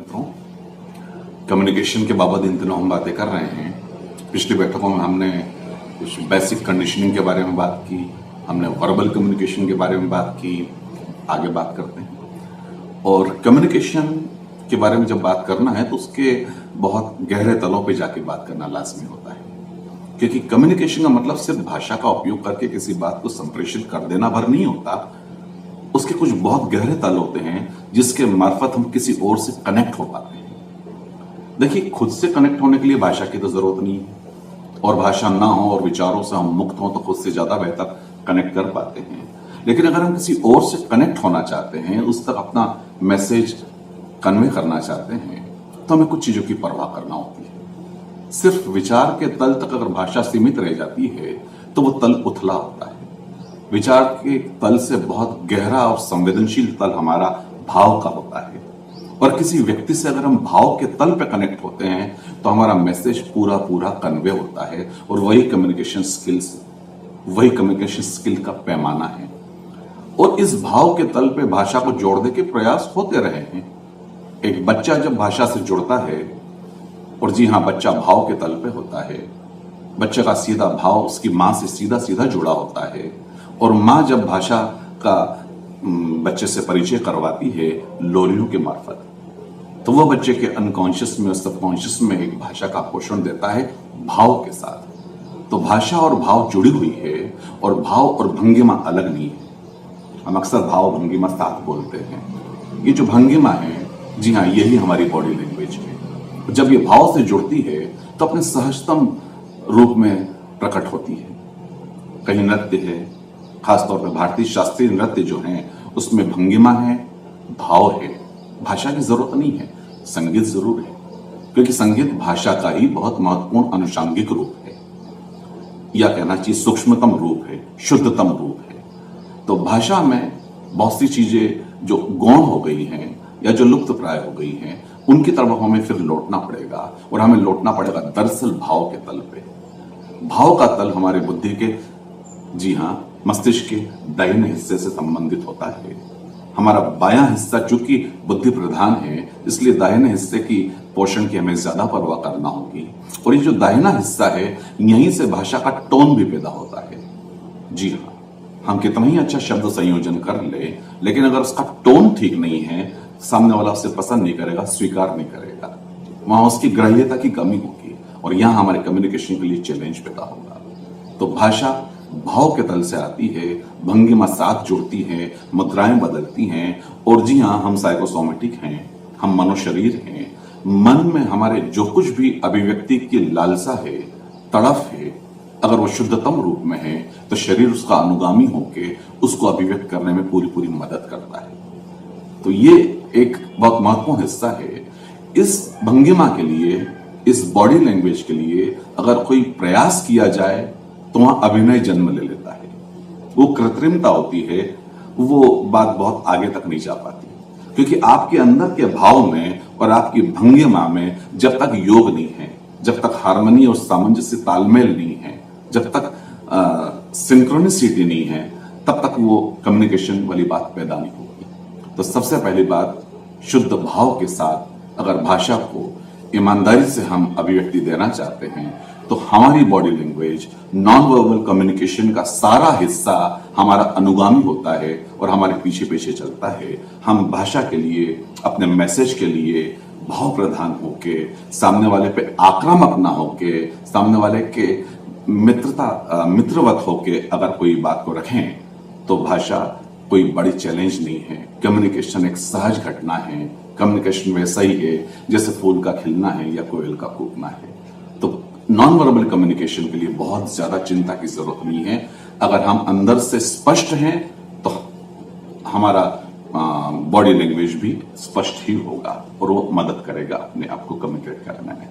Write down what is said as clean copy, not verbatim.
मित्रों, कम्युनिकेशन के बाबत इन दिनों हम बातें कर रहे हैं। पिछली बैठकों में हमने कुछ बेसिक कंडीशनिंग के बारे में बात की, हमने वर्बल कम्युनिकेशन के बारे में बात की। आगे बात करते हैं। और कम्युनिकेशन के बारे में जब बात करना है तो उसके बहुत गहरे तलों पे जाके बात करना लाजमी होता है, क्योंकि कम्युनिकेशन का मतलब सिर्फ भाषा का उपयोग करके किसी बात को संप्रेषित कर देना भर नहीं होता। उसके कुछ बहुत गहरे तल होते हैं जिसके मार्फत हम किसी और से कनेक्ट हो पाते हैं। देखिए, खुद से कनेक्ट होने के लिए भाषा की तो जरूरत नहीं है, और भाषा ना हो और विचारों से हम मुक्त हों तो खुद से ज्यादा बेहतर कनेक्ट कर पाते हैं। लेकिन अगर हम किसी और से कनेक्ट होना चाहते हैं, उस तक अपना मैसेज कन्वे करना चाहते हैं, तो हमें कुछ चीजों की परवाह करना होती है। सिर्फ विचार के तल तक अगर भाषा सीमित रह जाती है तो वो तल उथला होता है। विचार के तल से बहुत गहरा और संवेदनशील तल हमारा भाव का होता है, और किसी व्यक्ति से अगर हम भाव के तल पे कनेक्ट होते हैं तो हमारा मैसेज पूरा पूरा कन्वे होता है, और वही कम्युनिकेशन स्किल का पैमाना है। और इस भाव के तल पे भाषा को जोड़ने के प्रयास होते रहे हैं। एक बच्चा जब भाषा से जुड़ता है, और जी हाँ, बच्चा भाव के तल पे होता है, बच्चे का सीधा भाव उसकी मां से सीधा सीधा जुड़ा होता है, और मां जब भाषा का बच्चे से परिचय करवाती है लोरियों के मार्फत, तो वह बच्चे के अनकॉन्शियस में और सबकॉन्शियस में एक भाषा का पोषण देता है भाव के साथ। तो भाषा और भाव जुड़ी हुई है, और भाव और भंगिमा अलग नहीं है। हम अक्सर भाव भंगिमा साथ बोलते हैं। ये जो भंगिमा है, जी हाँ, यही हमारी बॉडी लैंग्वेज है। जब ये भाव से जुड़ती है तो अपने सहजतम रूप में प्रकट होती है। कहीं नृत्य है, खासतौर पर भारतीय शास्त्रीय नृत्य जो हैं, उसमें भंगिमा है, भाव है, भाषा की जरूरत नहीं है। संगीत जरूर है, क्योंकि संगीत भाषा का ही बहुत महत्वपूर्ण अनुषंगिक रूप है, या कहना चाहिए सूक्ष्मतम रूप है, शुद्धतम रूप है। तो भाषा में बहुत सी चीजें जो गौण हो गई हैं या जो लुप्त प्राय हो गई हैं, उनकी तरफ हमें फिर लौटना पड़ेगा, और हमें लौटना पड़ेगा दरअसल भाव के तल पे। भाव का तल हमारे बुद्धि के, जी हाँ, मस्तिष्क के दाहिने हिस्से से संबंधित होता है। हमारा बायां हिस्सा चूंकि बुद्धि प्रधान है, इसलिए दाहिने हिस्से की पोषण की हमें ज्यादा परवाह करना होगी। और ये जो दाहिना हिस्सा है, यहीं से भाषा का टोन भी पैदा होता है। जी हाँ, हम कितना ही अच्छा शब्द संयोजन कर ले, लेकिन अगर उसका टोन ठीक नहीं है, सामने वाला उसे पसंद नहीं करेगा, स्वीकार नहीं करेगा। वहां उसकी ग्राह्यता की कमी होगी, और यहां हमारे कम्युनिकेशन के लिए चैलेंज पैदा होगा। तो भाषा भाव के तल से आती है, भंगिमा साथ जुड़ती है, मुद्राएं बदलती हैं, और जी हाँ, हम साइकोसोमेटिक हैं, हम मनोशरीर हैं। मन में हमारे जो कुछ भी अभिव्यक्ति की लालसा है, तड़फ है, अगर वो शुद्धतम रूप में है तो शरीर उसका अनुगामी होके उसको अभिव्यक्त करने में पूरी पूरी मदद करता है। तो ये एक बहुत महत्वपूर्ण हिस्सा है। इस भंगिमा के लिए, इस बॉडी लैंग्वेज के लिए अगर कोई प्रयास किया जाए तो वहां अभिनय जन्म ले लेता है। वो कृत्रिमता होती है, वो बात बहुत आगे तक नहीं जा पाती, क्योंकि आपके अंदर के भाव में और आपकी भंगिमा में जब तक योग नहीं है, जब तक हार्मनी और सामंजस्य तालमेल नहीं है, जब तक सिंक्रोनिसिटी नहीं है, तब तक वो कम्युनिकेशन वाली बात पैदा नहीं होगी। तो सबसे पहली बात, शुद्ध भाव के साथ अगर भाषा को ईमानदारी से हम अभिव्यक्ति देना चाहते हैं, तो हमारी body language non verbal communication का सारा हिस्सा हमारा अनुगामी होता है और हमारे पीछे पीछे चलता है। हम भाषा के लिए, अपने मैसेज के लिए भाव प्रधान होके, सामने वाले पे आक्रामक ना होके, सामने वाले के मित्रवत होके अगर कोई बात को रखें, तो भाषा कोई बड़ी चैलेंज नहीं है। कम्युनिकेशन एक सहज घटना है। कम्युनिकेशन वैसा ही है जैसे फूल का खिलना है या कोयल का कूकना है। तो नॉन वर्बल कम्युनिकेशन के लिए बहुत ज्यादा चिंता की जरूरत नहीं है। अगर हम अंदर से स्पष्ट हैं तो हमारा बॉडी लैंग्वेज भी स्पष्ट ही होगा, और वो मदद करेगा अपने आप को कम्युनिकेट करने में।